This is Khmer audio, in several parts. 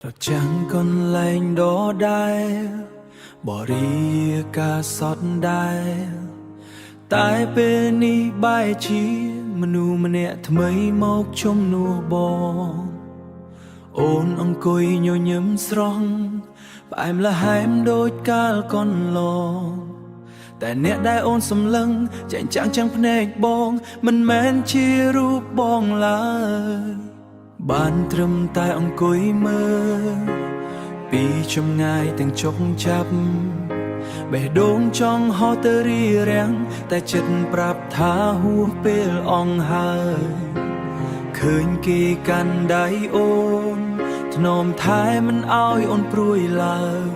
เราจังคนแรงดอได้บริกาสอดได้ตายเป็นนี่ใบชีมนูมันเนี่ยทำไมมอกชมนัวบองโอนองกุยโยยิ้มสรองไปมละหายมโดยกาลก่อนลองแต่เนี่ยได้โอนสำลังใจจังพเนกบองมันแม้นชีรูปบองลายบ้านตรมตายองกุยเมื่อปีชมง่ายแต่งจกจับเบดงจองฮอเตอรี่แรงแต่จิตปรับท้าหัวเปลอองหายเคยกีกันได้โอนถนอมท้ายมันเอาโอนปรุยลาย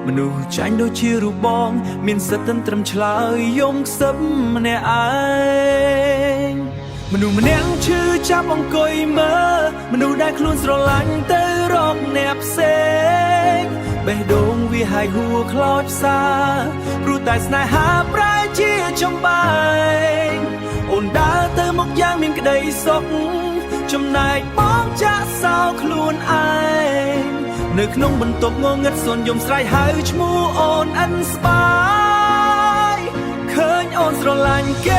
มนุษย์ใจโดยชีรูบองมีนสตันตรมฉลายยงซับมันในไอมนุษย์มันเนียงชื่อจับองกุยเมื่อมนุษย์ได้คลุนสระลังเตอรอกแนบเซงเบดงวิหายหัวคลอดซารู้แต่สนายหาปลายเชี่ยชมบายโอนดาเตอมกย่างมีนกระไดศกจำนายป้องจะสาวคลุนไอนึกน้องบนตบงงเงิดส่วนยมสายหายชมูโอนอันสบายเคยโอนสระลังเก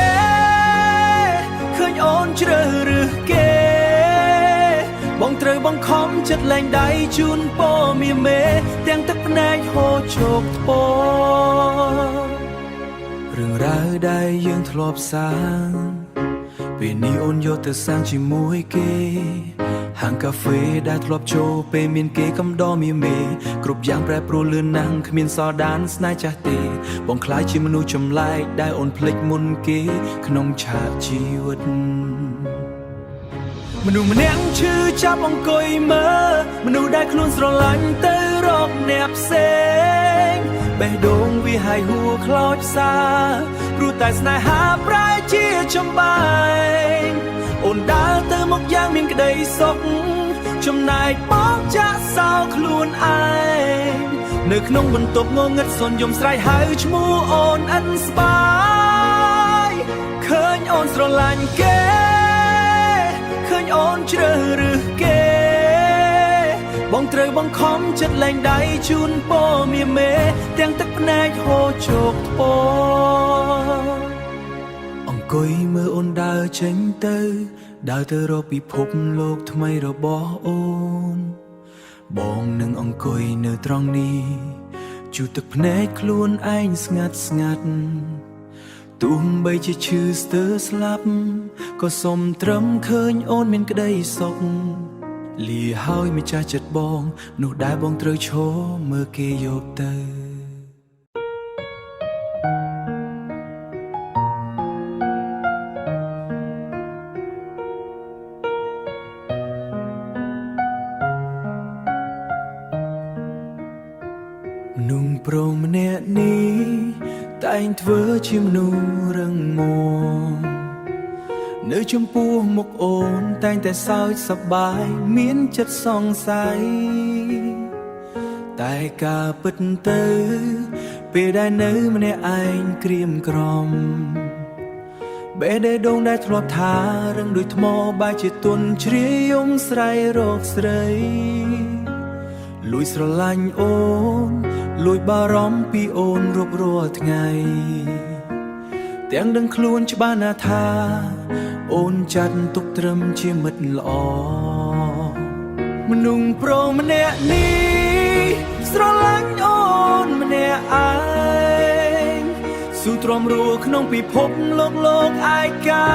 เคยโอนเจริญหรือเกบองเตยบองคอมจัดแรงใดจุนโปมีเมเตียงตักแนกโฮโชกโปเรื่องราวใดยังทลบสางปีนี้โอนโยเตสร้างชิมวยเกห่างกาแฟได้ทลบโชเปมีนเกกำดอมีเมกรุบยางแปรปรูเลือนนังขมิ้นซอดานสนายจักเตบองคล้ายชิมนูจำลายได้โอนพลิกมุนเกขนมชาชีวิตมนุษย์มันเนียงชื่อจับองกุยเมื่อมนุษย์ได้คลุนสระลังเตอรอกแนบเซงเบดงวิหายหัวคลอดซารู้แต่สนายหาปลายเชี่ยชมบายโอนดาเตอมกย่างมีนกระไดศกจำนายป้องจะสาวคลุนไอนึกน้องบนตบงงเงิดส่วนยมสายหายชมูโอนอันสบายเคยโอนสระลังเกเคยโอนเจริญหรือเกบองเตยบองคอมจัดแรงใดจุนโปมีเมเตียงตักแนกโฮโชกโปองกุยเมื่อโอนดาวเชิงเตอดาวเตอรอปีพบโลกทำไมเราบอโอนบองหนึ่งองกุยเนื้อตรองนี้จูตักแนกคล้วนไอ้สงัดตุ้มใบจะชื่อสเตอร์สลับก็สมตรมเคยโอนมันก็ได้ศกเลียห้อยไม่จ่าจัดบองหนูได้บองเตยโชเมื่อเกยโยบเตนุ่งโปรงเนนี้แต่งเธอชิมนูเรื่องมองเนื้อชมพูหมกโอนแต่งแต่สาวสบายเมียนจัดส่องใสแต่กาปิดเตอไปได้เนื้อมันในไอเกรียมกรอมเบได้ดงได้ทลบทาเรื่องด้วยทมอบายจิตตุนเชียงใส่โรคใส่ลุยสระลังโอนลุยบารอมปีโอนรบรัวไงเตียงดังคลวนชบานาธาโอนจัดตุกตรมเชี่ยมัดหลอมันนุ่งโปรมันเนนี้สระลังโอนมันเนไอสู่ตรมรัวขนมปีพบโลกไอกา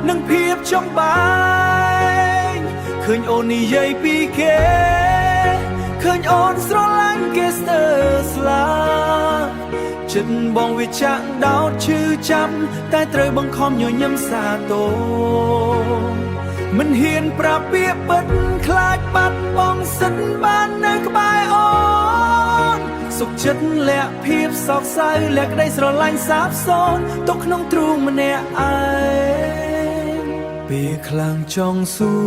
นังเพียบช่องบายเคยโอนนี่ใหญ่ปีเกเคยโอนสระลังเกสเตอร์สลาฉันบองวิจังดาวชื่อจำแต่เตยบังคอมโยยำซาโตมันเฮียนปราเปียบปัดคลาดปัดบองสันบ้านในกบายอ่อนสุขฉันและเพียบสอกใสและก็ได้สระลังสาบซ้อนตกน้องตรูมันแน่ไอปีคลางจองสู้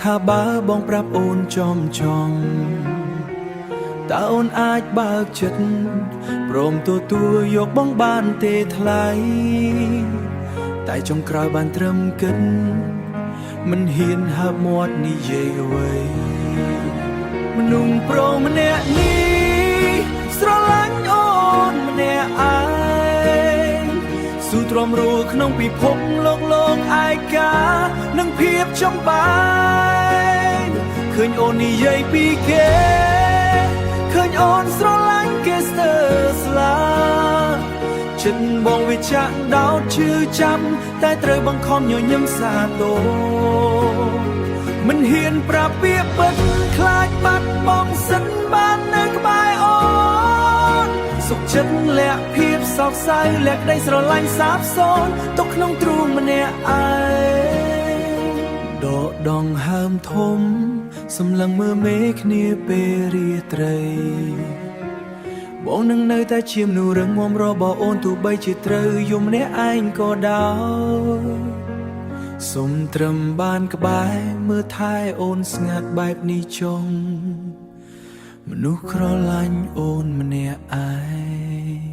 ถ้าบ้าบองปรับโอนจอมจองตาโอนอาจบากจัดโปร่มตัวยกบ้องบานเตทลายแต่จงกราวบานเตรมกันมันเฮียนหาหมวดนี่เย่ไว้ មនុស្សប្រុសម្នាក់នេះស្រឡាញ់អូនម្នាក់ឯងស៊ូទ្រាំរស់ក្នុងពិភពលោកឯកានិងភាពចំបាយឃើញអូននិយាយពីគេឃើញអូនស្រឡាញ់គេស្ទើរស្លាចិត្តបងវាចាក់ដោតឈឺចាំតែត្រូវបង្ខំញញឹមសាទរមិនហ៊ានប្រាប់ពាក្យពិតខ្លាចបាត់បង់សិនបាននៅក្បែរអូនសុខចិត្តលាក់ភាពសោកសៅលាក់ក្តីស្រឡាញ់សាបសូន្យទុកក្នុងទ្រូងម្នាក់ឯងដកដងហើមធំសម្លឹងមើលមេគ្នាពេលរាត្រីបងនឹងនៅតែជាមនុស្សរឹងមាំរបស់អូនទោះបីជាត្រូវយំម្នាក់ឯងក៏ដោយសុំត្រឹមបានក្បែរមើលថែអូនស្ងាត់បែបនេះចុងមនុស្សក្រឡាញ់អូនម្នាក់ឯង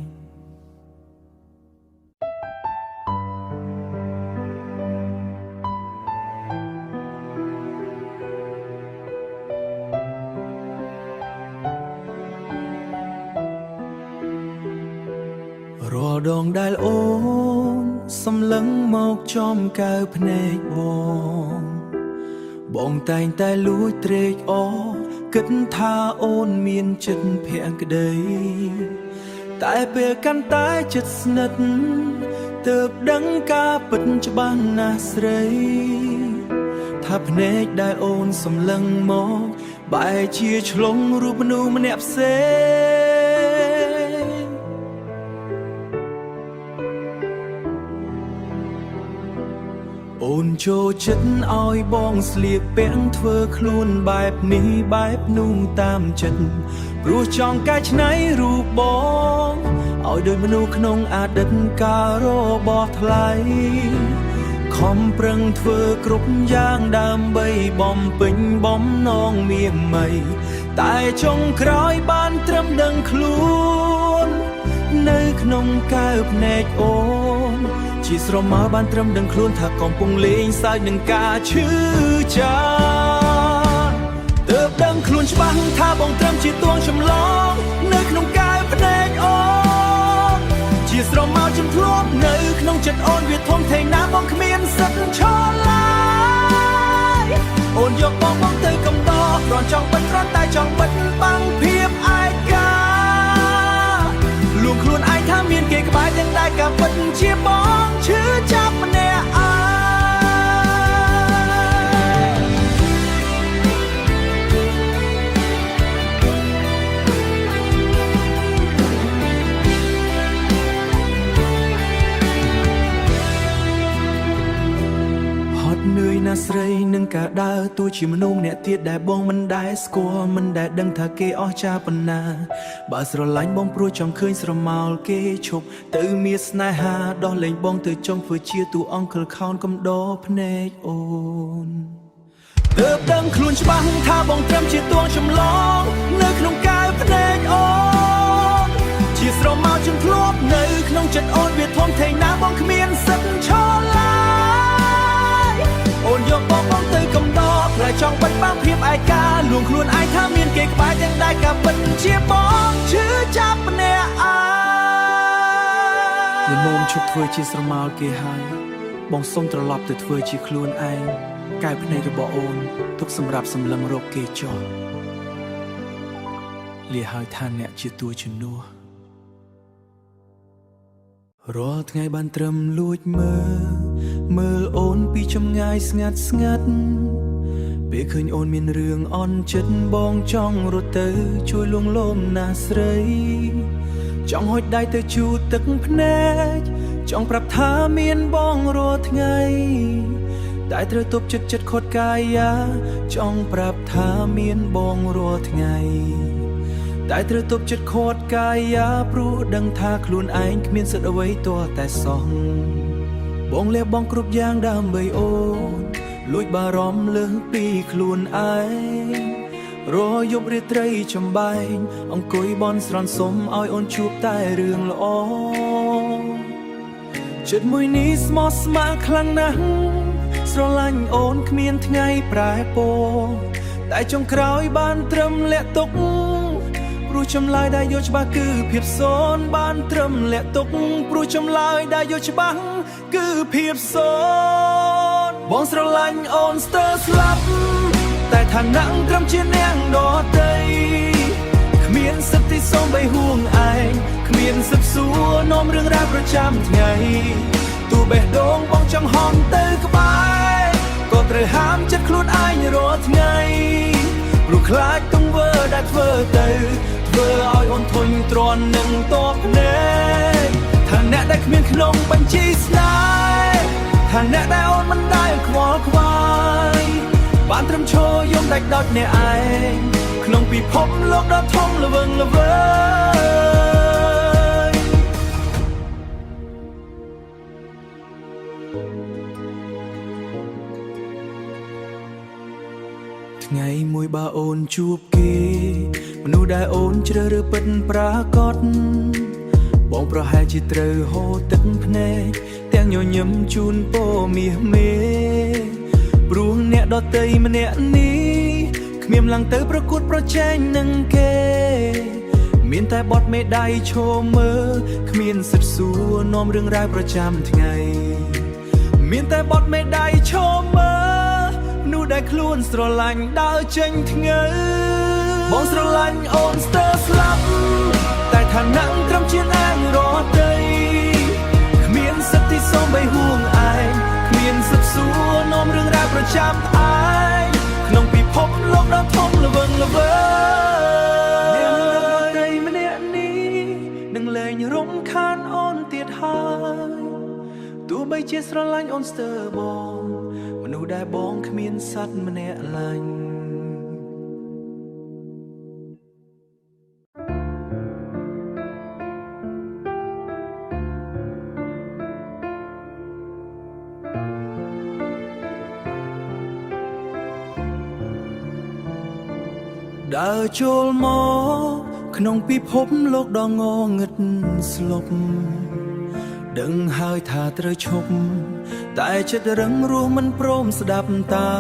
រាល់ដងដែលអូនសម្លឹងមកចំកៅភ្នែកបងតែងតែលួចត្រេកអរគិតថាអូនមានចិត្តភក្តីតែពេលកាន់តែជិតស្និទ្ធទើបដឹងការពិតច្បាស់ណាស់ស្រីថាភ្នែកដែលអូនសម្លឹងមកបែរជាឆ្លងរូបមនុស្សម្នាក់ផ្សេងអូនចូលចិត្តឲ្យបងស្លៀកពាក់ធ្វើខ្លួនបែបនេះបែបនោះតាមចិត្តព្រោះចង់កែច្នៃរូបបងឲ្យដូចមនុស្សក្នុងអតីតកាលរបស់ថ្លៃខំប្រឹងធ្វើគ្រប់យ៉ាងដើម្បីបំពេញបំណងមាសមីតែចុងក្រោយបានត្រឹមដឹងខ្លួននៅក្នុងកែវភ្នែកអូនជាស្រមោលបានត្រឹមដឹងខ្លួនថាកំពុងលេងសើចនឹងការឈឺចាប់ទើបដឹងខ្លួនច្បាស់ថាបងត្រឹមជាទួងចម្លងនៅក្នុងកែវភ្នែកអូនជាស្រមោលចំធ្លាប់នៅក្នុងចិត្តអូនវាធំធេងណាបងគ្មានសិទ្ធិឈរឡើយអូនយកបងទៅកំដរគ្រាន់ចង់បិទគ្រាន់តែចង់បិទបាំងភាពឯកាលួងខ្លួនឯងថាមានគេក្បែរទាំងដែលការពិតជាបងឈឺចាប់ម្នាក់ឯងនឿយណាស់ស្រីនឹងការដើរតួជាមនុស្សម្នាក់ទៀតដែលបងមិនដែលស្គាល់មិនដែលដឹងថាគេអស្ចារ្យប៉ុណ្ណាបើស្រឡាញ់បងព្រោះចង់ឃើញស្រមោលគេឈប់ទៅមានស្នេហាដោះលែងបងទៅចង់ធ្វើជាតួអង្គលខោនកំដរភ្នែកអូនទើបដឹងខ្លួនច្បាស់ថាបងត្រឹមជាតួចម្លងនៅក្នុងកែវភ្នែកអូនជាស្រមោលជំធ្លាប់នៅក្នុងចិត្តអូនវាធំធេងណាបងគ្មានសិទ្ធិឈរឡើយអូនយកបងទៅកំដរខ្លាចចង់បិទបាំងភាពឯកាលួងខ្លួនឯងថាមានគេក្បែរទាំងដែលការពិតជាបងឈឺចាប់ម្នាក់ឯងល្មមឈប់ធ្វើជាស្រមោលគេហើយបងសុំត្រឡប់ទៅធ្វើជាខ្លួនឯងកែវភ្នែករបស់អូនទុកសម្រាប់សម្លឹងរកគេចោលលាហើយថាអ្នកជាតួជំនួសរាល់ថ្ងៃបានត្រឹមលួចមើលអូនពីចម្ងាយស្ងាត់ពេលឃើញអូនមានរឿងអន់ចិត្តបងចង់រត់ទៅជួយលួងលោមណាស្រីចង់ហុចដៃទៅជូតទឹកភ្នែកចង់ប្រាប់ថាមានបងរាល់ថ្ងៃតែត្រូវទប់ចិត្តខត់កាយាចង់ប្រាប់ថាមានបងរាល់ថ្ងៃតែត្រូវទប់ចិត្តខត់កាយាព្រោះដឹងថាខ្លួនឯងគ្មានសិទ្ធិអ្វីទាល់តែសោះបងលះបង់គ្រប់យ៉ាងដើម្បីអូនលួចបារម្ភលើសពីខ្លួនឯងរយប់រាត្រីចំបែងអង្គុយបន់ស្រន់សុំឲ្យអូនជួបតែរឿងល្អចិត្តមួយនេះស្មោះស្ម័គ្រខ្លាំងណាស់ស្រឡាញ់អូនគ្មានថ្ងៃប្រែពណ៌ តែចុងក្រោយបានត្រឹមលាក់ទុកព្រោះចម្លើយដែលយកច្បាស់គឺភាពសូន្យបានត្រឹមលាក់ទុកព្រោះចម្លើយដែលយកច្បាស់គឺភាពសូន្យបងស្រឡាញ់អូនស្ទើរស្លាប់តែឋានៈត្រឹមជានាងដតីគ្មានសិទ្ធិទីសូមបីហួងឯងគ្មានសិទ្ធិសួរនាំរឿងរ៉ាវប្រចាំថ្ងៃទោះបេះដូងបងចង់ហន់ទៅក្បែរក៏ត្រូវហាមចិត្តខ្លួនឯងរាល់ថ្ងៃព្រោះខ្លាចទង្វើដែលធ្វើទៅធ្វើឲ្យអូនធុញទ្រាន់នឹងតបភ្នែកថាអ្នកដែលគ្មានក្នុងបញ្ជីស្នេហ៍ថាអ្នកដែលអូនមិនដែលខ្វល់ខ្វាយបានត្រឹមឈរយំដាច់ដោចអ្នកឯងក្នុងពិភពលោកដ៏ធំល្វឹងល្វើយថ្ងៃមួយបើអូនជួបគេមនុស្សដែលអូនជ្រើសរើសពិតប្រាកដបងប្រហែលជាត្រូវហូរទឹកភ្នែកទាំងញញឹមជូនពរមាសមេព្រោះអ្នកដតីម្នាក់នេះគ្មានឡើងទៅប្រកួតប្រជែងនឹងគេមានតែបត់មេដៃឈរមើលគ្មានសិទ្ធិសួរនាំរឿងរ៉ាវប្រចាំថ្ងៃមានតែបត់មេដៃឈរមើលនោះដែលខ្លួនស្រឡាញ់ដើរចេញថ្ងើបងស្រឡាញ់អូនស្ទើរស្លាប់តែឋានៈត្រឹមជានាងរតីគ្មានសិទ្ធិទីសូមបីហួងឯងគ្មានសិទ្ធិសួរនាំរឿងរ៉ាវប្រចាំថ្ងៃក្នុងពិភពលោកដ៏ធំល្វឹងល្វើយអ្នកដតីម្នាក់នេះនឹងលែងរំខានអូនទៀតហើយទោះបីជាស្រឡាញ់អូនស្ទើរបងមនុស្សដែលបងគ្មានសត្វម្នាក់ឡាញ់ដើរចូលមកក្នុងពិភពលោកដ៏ងងឹតស្លុបដឹងហើយថាត្រូវឈប់តែចិត្តរឹងរូសមិនព្រមស្ដាប់តា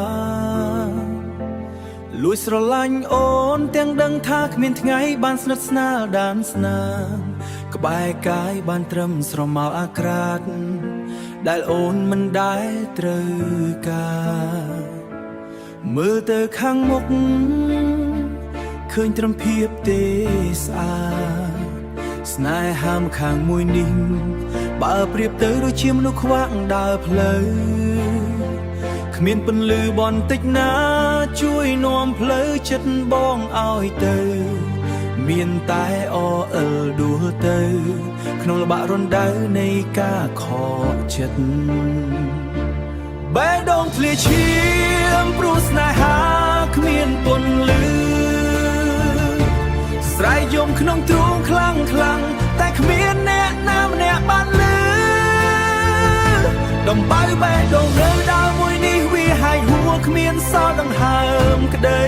លួចស្រឡាញ់អូនទាំងដឹងថាគ្មានថ្ងៃបានស្និទ្ធស្នាលដានស្នាមក្បែរកាយបានត្រឹមស្រមោលអាក្រាតដែលអូនមិនដែលត្រូវការមើលទៅខាងមុខឃើញត្រឹមភាពទេស្អាតស្នេហាម្ខាងមួយនេះបើប្រៀបទៅដូចជាមនុស្សខ្វាក់ដើរផ្លូវគ្មានពន្លឺបន្តិចណាជួយនាំផ្លូវចិត្តបងឲ្យទៅមានតែអអិលដួលទៅក្នុងល្បាក់រណ្ដៅនៃការខកចិត្តបេះដូងធ្លាឈាមព្រោះស្នេហាគ្មានពន្លឺស្រែកយំក្នុងទ្រូងខ្លាំងខ្លាំងតែគ្មានអ្នកណាម្នាក់បានលឺដំបៅបេះដូងរើដើមមួយនេះវាហាយហួរគ្មានសល់ដង្ហើមក្តី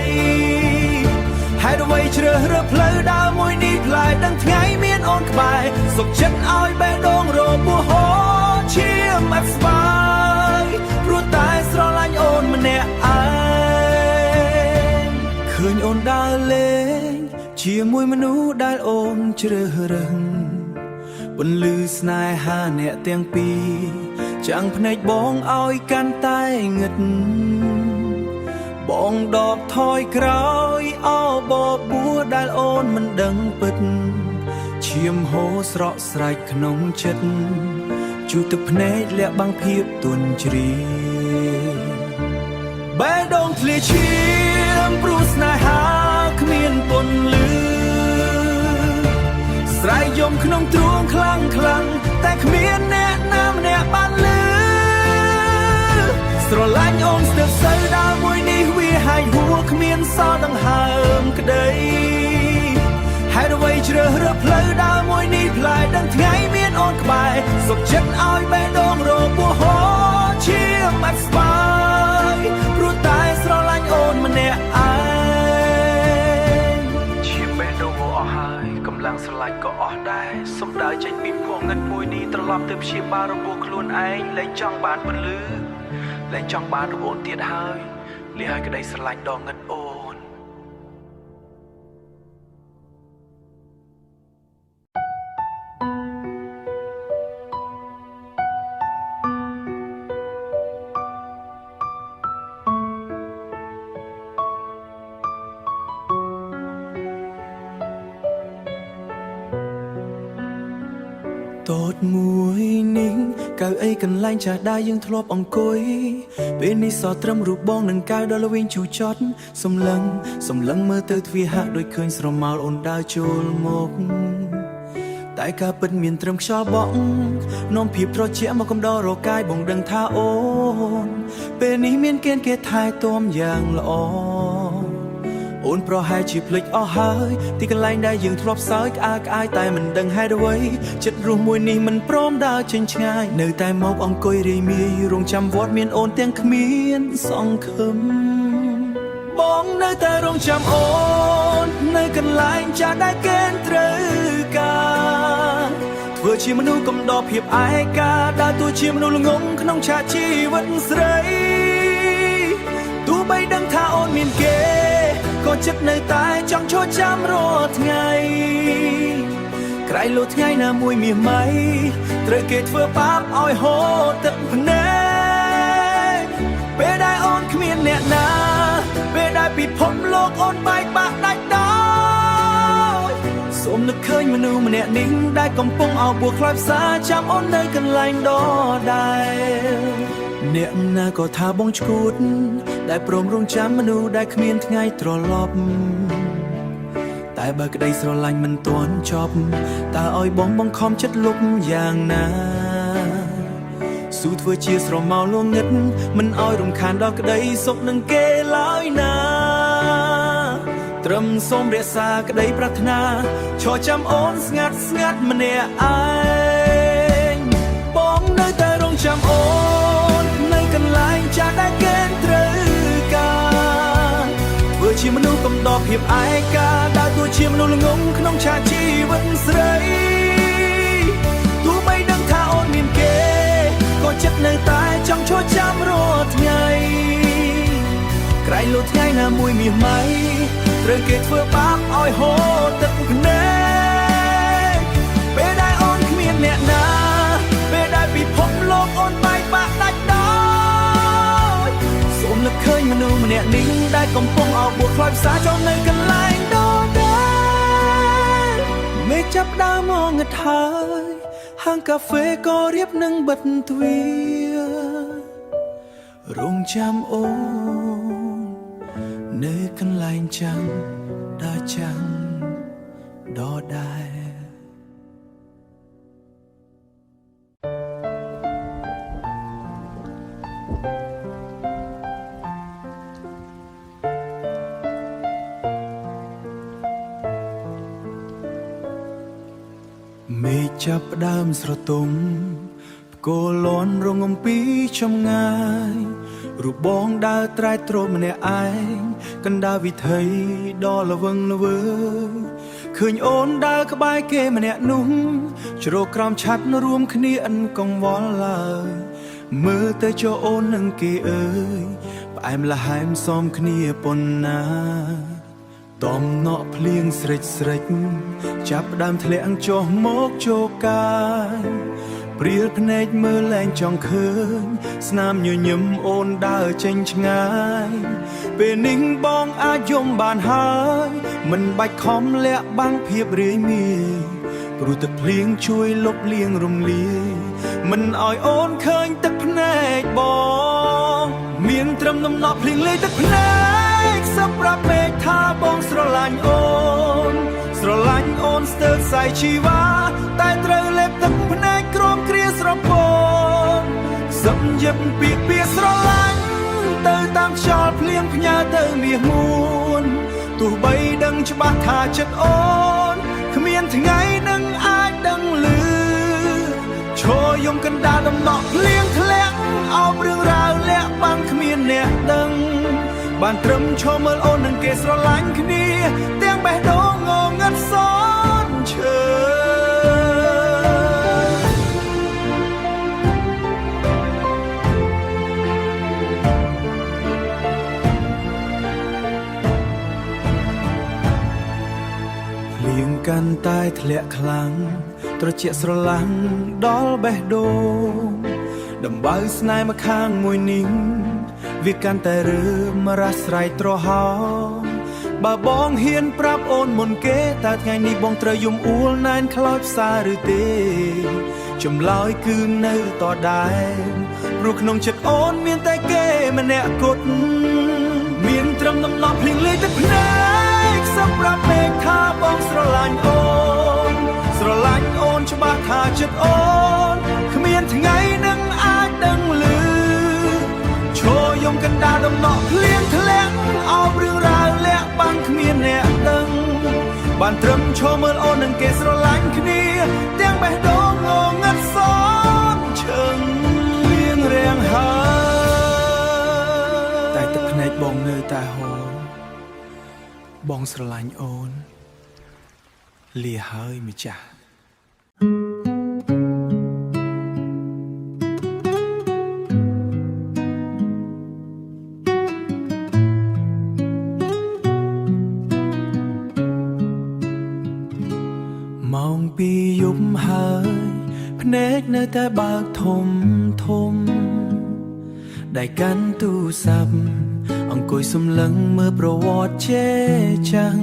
ហេតុអ្វីជ្រើសរើសផ្លូវដើមមួយនេះផ្លែដឹងថ្ងៃមានអូនក្បែរសុខចិត្តឲ្យបេះដូងរបួសហូរឈាមអត់ស្វាយព្រោះតែស្រឡាញ់អូនម្នាក់ឯងឃើញអូនដើរលេងជាមួយមនុស្សដែលអូនជ្រើសរើសពន្លឺស្នេហាអ្នកទាំងពីរចាំងភ្នែកបងឲ្យកាន់តែងឹតបងដកថយក្រោយអោបបួរដែលអូនមិនដឹងពិតឈាមហូរស្រក់ស្រេចក្នុងចិត្តជូរទឹកភ្នែកលាក់បាំងភាពទន់ជ្រាយបេះដូងធ្លាឈាមព្រោះស្នេហាគ្មានពន្លឺស្រែកយំក្នុងទ្រូងខ្លាំងខ្លាំងតែគ្មានអ្នកណាម្នាក់បានលឺស្រឡាញ់អូនស្ទើរសូវដើមមួយនេះវាហាយហួរគ្មានសល់ដង្ហើមក្តីហេតុអ្វីជ្រើសរើសផ្លូវដើមមួយនេះផ្លែដឹងថ្ងៃមានអូនក្បែរសុខចិត្តឲ្យបេះដូងរបួសហូរឈាមអត់ស្វាយព្រោះតែស្រឡាញ់អូនម្នាក់ឯងឈាមបេះដូងអស់ហើយកម្លាំងស្រឡាញ់ក៏អស់ដែរសុំដើរចេញពីភពងឹតមួយនេះត្រឡប់ទៅព្យាបាលរបួសខ្លួនឯងលែងចង់បានពន្លឺលែងចង់បានរបួសទៀតហើយលះឲ្យក្តីស្រឡាញ់ដ៏ងឹតអូន តូចមួយនេះកៅអីកន្លែងចាស់ដែរយើងធ្លាប់អង្គុយពេលនេះសត្រឹមរូបបងនឹងកៅដល់វិញជូចត់សំឡឹងមើលទៅទ្វារហាក់ដូចឃើញស្រមោលអូនដើរចូលមកតែការពិតមានត្រឹមខ្យល់បក់នាំភាពត្រជាក់មកកំដររកាយបងដឹងថាអូនពេលនេះមានគេថែទាំយ៉ាងល្អអូនប្រហែលជាភ្លេចអស់ហើយទីកន្លែងដែលយើងធ្លាប់សើចក្អាយតែមិនដឹងហេតុអ្វីចិត្តរស់មួយនេះមិនព្រមដើរចេញឆ្ងាយនៅតែមកអង្គុយរាយមាយរងចាំវត្តមានអូនទាំងគ្មានសង្ឃឹមបងនៅតែរងចាំអូននៅកន្លែងចាស់ដែលគេត្រូវការធ្វើជាមនុស្សកំដរភាពឯកាដើរតួជាមនុស្សល្ងងក្នុងឆាកជីវិតស្រីទោះបីដឹងថាអូនមានគេក៏ចិត្តនៅតែចង់ឈរចាំរាល់ថ្ងៃក្រៃលោថ្ងៃណាមួយមាសមៃត្រូវគេធ្វើបាបឲ្យហូរទឹកភ្នែកពេលដែលអូនគ្មានអ្នកណាពេលដែលពិភពលោកអូនបែកបាក់ដាច់ដោយសូមនឹកឃើញមនុស្សម្នាក់នេះដែលកំពុងអោបបួលខ្លោចផ្សាចាំអូននៅកន្លែងដដែលអ្នកណាក៏ថាបងឈួតដែលព្រមរងចាំមនុស្សដែលគ្មានថ្ងៃត្រឡប់តែបើក្តីស្រឡាញ់មិនទាន់ចប់តើឲ្យបងបង្ខំចិត្តលុបយ៉ាងណាស៊ូធ្វើជាស្រមោលលងឹតមិនឲ្យរំខានដល់ក្តីសុខនឹងគេឡើយណាត្រឹមសូមរក្សាក្តីប្រាថ្នាឈរចាំអូនស្ងាត់ម្នាក់ឯងបងនៅតែរងចាំអូននៅកន្លែងចាស់ដែលគេត្រូវការធ្វើជាមនុស្សកំដរភាពឯកាដើរតួជាមនុស្សល្ងងក្នុងឆាកជីវិតស្រីទោះបីដឹងថាអូនមានគេក៏ចិត្តនៅតែចង់ឈរចាំរាល់ថ្ងៃក្រៃលោថ្ងៃណាមួយមាសមៃត្រូវគេធ្វើបាបឲ្យហូរទឹកភ្នែកពេលដែលអូនគ្មានអ្នកណាពេលដែលពិភពលោកអូនបែកបាក់ដាច់ដោយសូមនឹកឃើញមនុស្សម្នាក់នេះដែលកំពុងអោបបួលខ្លោចផ្សាចូលនៅកន្លែងដដែលមេឃចាប់ដើមមកងឹតហើយហាងកាហ្វេក៏រៀបនឹងបិទទ្វាររងចាំអូននៅកន្លែងចាំដើរចាំដដែលមេឃចាប់ផ្ដើមស្រទុំផ្គរលាន់រងអំពីចម្ងាយរូបបងដើរត្រែកត្រោម្នាក់ឯងកណ្ដាលវិថីដ៏ល្វឹងល្វើឃើញអូនដើរក្បែរគេម្នាក់នោះជ្រកក្រោមឆ័ត្ររួមគ្នាអិនកង្វល់ឡើយមើលទៅចុះអូននឹងគេអើយផ្អែមល្ហែមសមគ្នាប៉ុណ្ណាតំណក់ភ្លៀងស្រិចចាប់ដើមធ្លាក់ចុះមកជោកាយព្រាលភ្នែកមើលលែងចង់ឃើញស្នាមញញឹមអូនដើរចេញឆ្ងាយពេលនេះបងអាចយំបានហើយមិនបាច់ខំលាក់បាំងភាពរាយមាយព្រោះទឹកភ្លៀងជួយលុបលាងរំលាយមិនឲ្យអូនឃើញទឹកភ្នែកបងមានត្រឹមដំណក់ភ្លៀងលេងទឹកភ្នែកសម្រាប់មេឃថាបងស្រឡាញ់អូនស្ទើរខ្សែជីវ៉ាតែត្រូវលេបទឹកភ្នែកក្រោមគ្រាស្រពោនសំយឹមពីស្រឡាញ់ទៅតាមខ្យល់ភ្លៀងផ្ញើទៅមាសមួនទោះបីដឹងច្បាស់ថាចិត្តអូនគ្មានថ្ងៃនឹងអាចដឹងឮឈរយំកណ្ដាលដំណក់ភ្លៀងធ្លាក់អោបរឿងរ៉ាវលាក់បាំងគ្មានអ្នកដឹងបានត្រឹមឈរមើលអូននឹងគេស្រឡាញ់គ្នាទាំងបេះដូងងងឹតសនឈើភ្លៀងកាន់តែធ្លាក់ខ្លាំងត្រជាក់ស្រឡាំងដល់បេះដូងដំបៅស្នេហ៍មកខាងមួយនេះវាកាន់តែរើមរ៉ាស្រ័យត្រហោ បើបងហ៊ានប្រាប់អូនមុនគេតើថ្ងៃនេះបងត្រូវយំអួលណែនខ្លោចផ្សារឬទេចម្លើយគឺនៅតដែរព្រោះក្នុងចិត្តអូនមានតែគេម្នាក់គត់មានត្រឹមដំណប់ភ្លៀងលេងទឹកភ្នែកសម្រាប់មេឃថាបងស្រឡាញ់អូនស្រឡាញ់អូនច្បាស់ថាចិត្តអូនគ្មានថ្ងៃនឹងអាចដឹងឮឈរយំកណ្ដាលដំណក់ភ្លៀងធ្លាក់អោបរឿងរ៉ាវលាក់បាំងគ្មានអ្នកដឹងបានត្រឹមឈរមើលអូននឹងគេស្រឡាញ់គ្នាទាំងបេះដូងងងឹតសនឈឹងលៀងរាំងហើយតែទឹកភ្នែកបងនៅតែហូរបងស្រឡាញ់អូនលាហើយម្ចាស់ម៉ោងពីយប់ហើយភ្នែកនៅតែបើកធំធំដែលកាន់ទូរស័ព្ទអង្គុយសំឡឹងមើលប្រវត្តិជេចាំង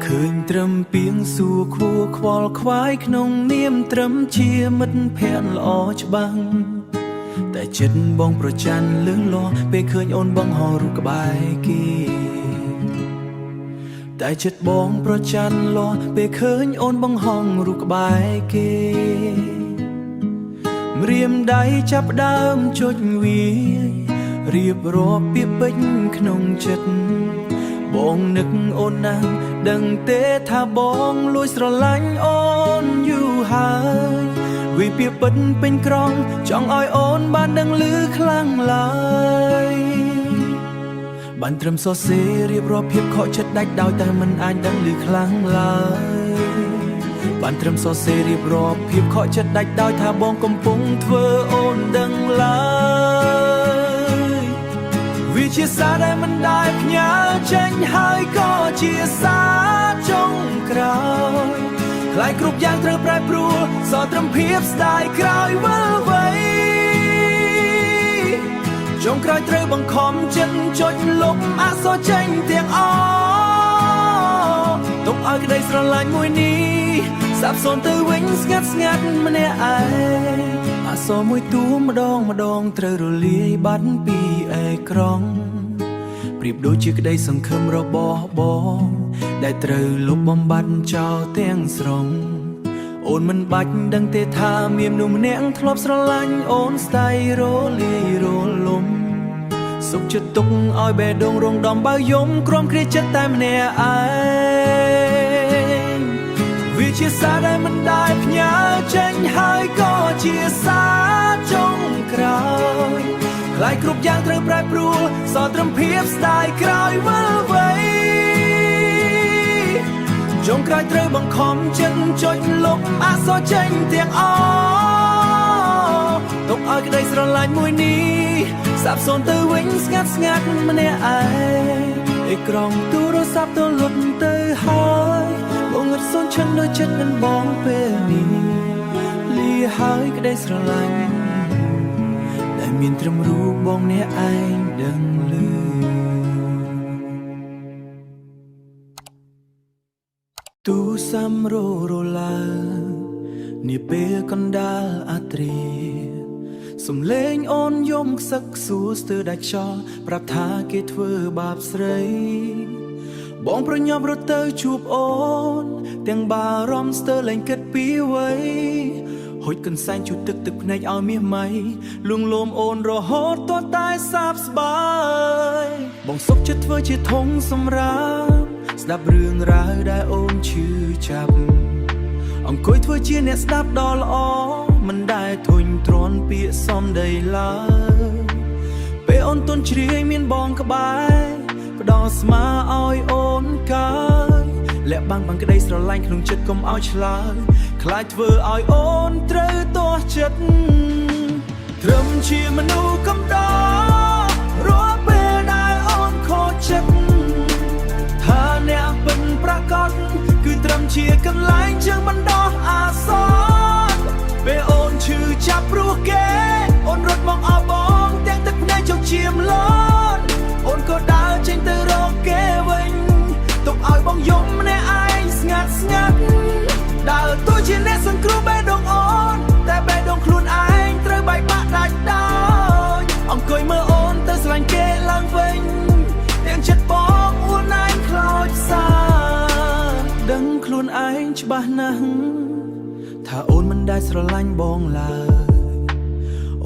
ឃើញត្រឹមពីងសួរខួរខ្វល់ខ្វាយក្នុងនាមត្រឹមជាមិត្តភក្តិល្អច្បាស់តែចិត្តបងប្រច័ណ្ឌលឺលាស់ពេលឃើញអូនបង្ហោះរូបក្បែរគេតែចិត្តបងប្រច័ណ្ឌលាស់ពេលឃើញអូនបង្ហោះរូបក្បែរគេម្រាមដៃចាប់ដើមចុចវារៀបរាប់ពាក្យពេចន៍ក្នុងចិត្តបងនឹកអូនណាស់ដឹងទេថាបងលួចស្រឡាញ់អូនយូរហើយវាពាក្យពិតពេញក្រងចង់ឲ្យអូនបានដឹងឮខ្លាំងឡើយបានត្រឹមសរសេររៀបរាប់ភាពខកចិត្តដាច់ដោយតែមិនអាចដឹងឮខ្លាំងឡើយបានត្រឹមសរសេររៀបរាប់ភាពខកចិត្តដាច់ដោយថាបងកំពុងធ្វើអូនដឹងឡើយវាជាសារដែលមិនដែលផ្ញើចេញហើយក៏ជាសារចុងក្រោយខ្លាយគ្រប់យ៉ាងត្រូវប្រែប្រួលសល់ត្រឹមភាពស្ដាយក្រោយវិលវ័យចុងក្រោយត្រូវបង្ខំចិត្តចុចលុបអក្សរចេញទាំងអស់ទុកឲ្យក្តីស្រឡាញ់មួយនេះសាបសូន្យទៅវិញស្ងាត់ស្ងាត់ម្នាក់ឯងអក្សរមួយតួម្ដងម្ដងត្រូវរលាយបាត់ពីអេក្រង់ប្រៀបដូចជាក្តីសង្ឃឹមរបស់បងដែលត្រូវលុបបំបត្តិចោលទាំងស្រុងអូនមិនបាច់ដឹងទេថាមានមនុស្សម្នាក់ធ្លាប់ស្រឡាញ់អូនស្ដាយរលាយរលំសុខចិត្តទុកឲ្យបេះដូងរងដំបើយំក្រំគ្រាចិត្តតែម្នាក់ឯងវាជាសារដែលមិនដែលផ្ញើចេញហើយក៏ជាសារចុងក្រោយខ្លាយគ្រប់យ៉ាងត្រូវប្រែប្រួលសល់ត្រឹមភាពស្ដាយក្រោយវិលវ័យចុងក្រោយត្រូវបង្ខំចិត្តចុចលុបអក្សរចេញទាំងអស់ទុកឲ្យក្តីស្រឡាញ់មួយនេះសាបសូន្យទៅវិញស្ងាត់ស្ងាត់ម្នាក់ឯងអេក្រង់ទូរស័ព្ទទៅលុតទៅហើយបងងឹតសូនឈឹងនៅចិត្តនឹងបងពេលនេះលាហើយក្តីស្រឡាញ់ដែលមានត្រឹមរូបបងអ្នកឯងដឹងឮទូសំររឡានាពេលកណ្ដាលអាត្រី សំឡេងអូនយំខ្សឹកខ្សួលស្ទើរដាច់ខ្យល់ប្រាប់ថាគេធ្វើបាបស្រីបងប្រញាប់រត់ទៅជួបអូនទាំងបារម្ភស្ទើរលែងគិតពីអ្វីហុចកន្សែងជូតទឹកភ្នែកឲ្យមាសម៉ៃលួងលោមអូនរហូតទាល់តែសាបស្បាយបងសុខចិត្តធ្វើជាធំសម្រាប់ស្ដាប់រឿងរ៉ាវដែលអូនឈឺចាប់អង្គុយធ្វើជាអ្នកស្ដាប់ដ៏ល្អមិនដែលធុញទ្រាន់ពាក្យសំដីឡើយពេលអូនទន់ជ្រាយមានបងក្បែរផ្ដោស្មាឲ្យអូនកើយលាក់បាំងក្តីស្រឡាញ់ក្នុងចិត្តកុំឲ្យឆ្លើយខ្លាចធ្វើឲ្យអូនត្រូវទាស់ចិត្តត្រឹមជាមនុស្សកំដររាល់ពេលដែលអូនខូចចិត្តថាអ្នកពិនប្រកបគឺត្រឹមជាកន្លែងជើងបណ្ដោះអាសន្នពេលអូនឈឺចាប់ព្រោះគេអូនរត់មកអបបងទាំងទឹកភ្នែកចុកឈាមលន់អូនក៏ដើរចេញទៅរកគេ ខ្លួនឯងច្បាស់ណាស់ថាអូនមិនដែលស្រឡាញ់បងឡើយ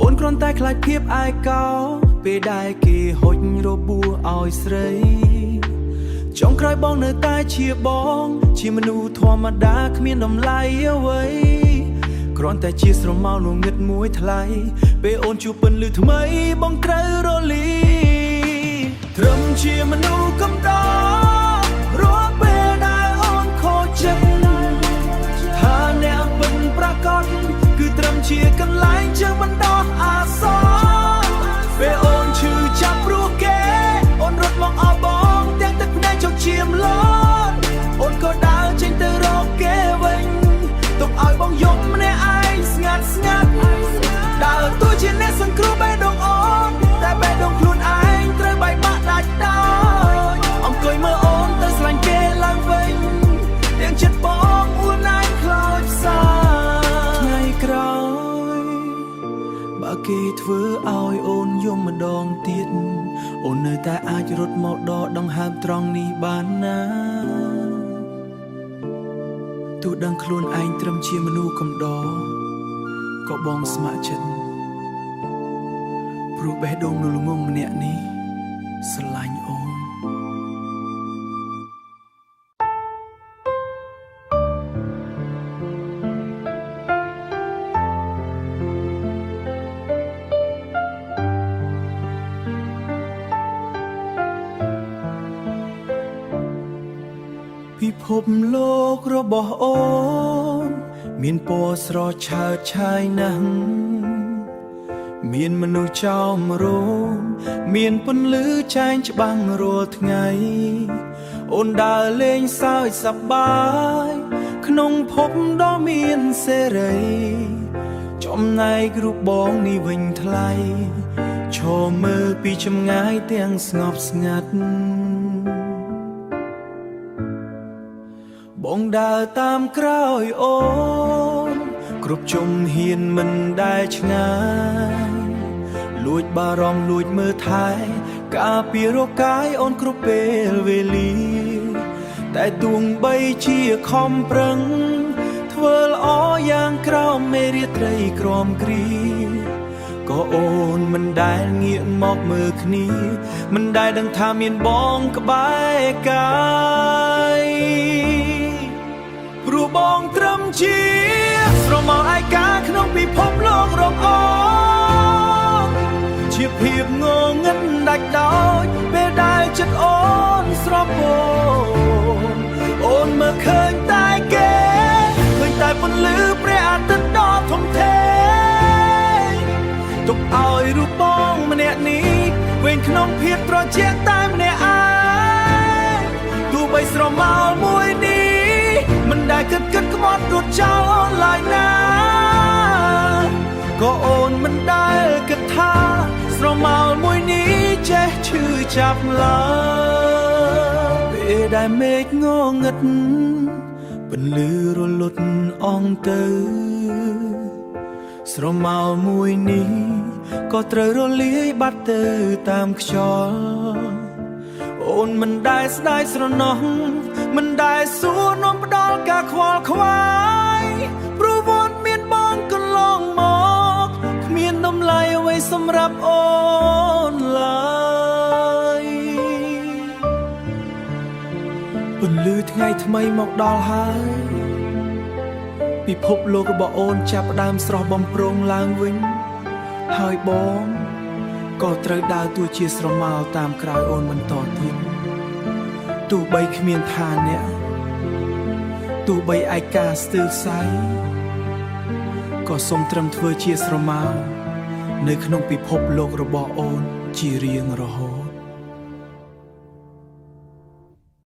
អូនគ្រាន់តែខ្លាចភាពឯកោពេលដែលគេហុចរបួសឲ្យស្រីចុងក្រោយបងនៅតែជាបងជាមនុស្សធម្មតាគ្មានតម្លៃអ្វីគ្រាន់តែជាស្រមោលងងឹតមួយថ្លៃពេលអូនជួបពន្លឺថ្មីបងត្រូវរលីត្រឹមជាមនុស្សកំដររាល់ពេលដែលអូនខូចចិត្តថាអ្នកមិនប្រកបគឺត្រឹមជាកន្លែងជើងបណ្ដោះអាសន្នពេលអូនឈឺចាប់ព្រោះគេអូនរត់មកអបបងទាំងទឹកភ្នែកចុកឈាមលន់អូនក៏ដើរចេញទៅរកគេវិញទុកឲ្យបងយំម្នាក់ឯងស្ងាត់ស្ងាត់ដើរតួជាអ្នកសង្គ្រោះបេះដូងអូនតែបេះដូងខ្លួនឯងត្រូវបែកបាក់ដាច់ដោយអង្គុយមើលអូនទៅស្លាញ់គេឡើងវិញទាំងចិត្តបងអួនឯងខ្លោចផ្សាថ្ងៃក្រោយបើគេធ្វើឲ្យអូនយំម្ដងទៀតអូននៅតែអាចរត់មកដកដង្ហើមត្រង់នេះបានណាទោះដឹងខ្លួនឯងត្រឹមជាមនុស្សកំដរក៏បងស្ម័គ្រចិត្តព្រោះបេះដូងនៅល្ងងម្នាក់នេះស្រឡាញ់អូនពិភពលោករបស់អូនមានពណ៌ស្រស់ឆើតឆាយណាស់មានមនុស្សចោមរោមមានពន្លឺចែងច្បាំងរាល់ថ្ងៃអូនដើរលេងសើចសប្បាយក្នុងភពដ៏មានសេរីចំណែករូបបងនេះវិញថ្លៃឈរមើលពីចម្ងាយទាំងស្ងប់ស្ងាត់បងដើរតាមក្រោយអូនគ្រប់ជំហានមិនដែលឆ្ងាយលួចបារម្ភលួចមើលថែការពាររកកាយអូនគ្រប់ពេលវេលាតែទោះបីជាខំប្រឹងធ្វើល្អយ៉ាងក្រោមមេរៀនត្រីក្រមគ្រាក៏អូនមិនដែលងាកមកមើលគ្នាមិនដែលដឹងថាមានបងក្បែរកាយព្រោះបងត្រឹមជាស្រមោលឯកាក្នុងពិភពលោករបស់អូនជាភាពងងឹតដាច់ដោយពេលដែលចិត្តអូនស្រពោនអូនមើលឃើញតែគេឃើញតែពន្លឺព្រះអាទិត្យដ៏ធំធេងទុកឲ្យរូបបងម្នាក់នេះវិញក្នុងភាពត្រជាក់តែម្នាក់ឯងទោះបីស្រមោលមួយនេះមិនដែលគិតខ្មាត់រត់ចោលអូនឡើយណាក៏អូនមិនដែលគិតថាស្រមោលមួយនេះចេះឈឺចាប់ឡើយពេលដែលមេឃងងឹតពន្លឺរលត់អងទៅស្រមោលមួយនេះក៏ត្រូវរលាយបាត់ទៅតាមខ្យល់អូនមិនដែលស្ដាយស្រណោះមិនដែលសួរនាំផ្ដល់ការខ្វល់ខ្វាយព្រោះវត្តមានបងកន្លងមកគ្មានតម្លៃអ្វីសម្រាប់អូនឡើយពន្លឺថ្ងៃថ្មីមកដល់ហើយពិភពលោករបស់អូនចាប់ផ្ដើមស្រស់បំព្រងឡើងវិញហើយបងក៏ត្រូវដើរតួជាស្រមោលតាមក្រោយអូនបន្តទៀតទោះបីគ្មានថាអ្នកទោះបីឯកាស្ទើរសៃក៏សូមត្រឹមធ្វើជាស្រមោលនៅក្នុងពិភពលោករបស់អូនជារៀងរហូត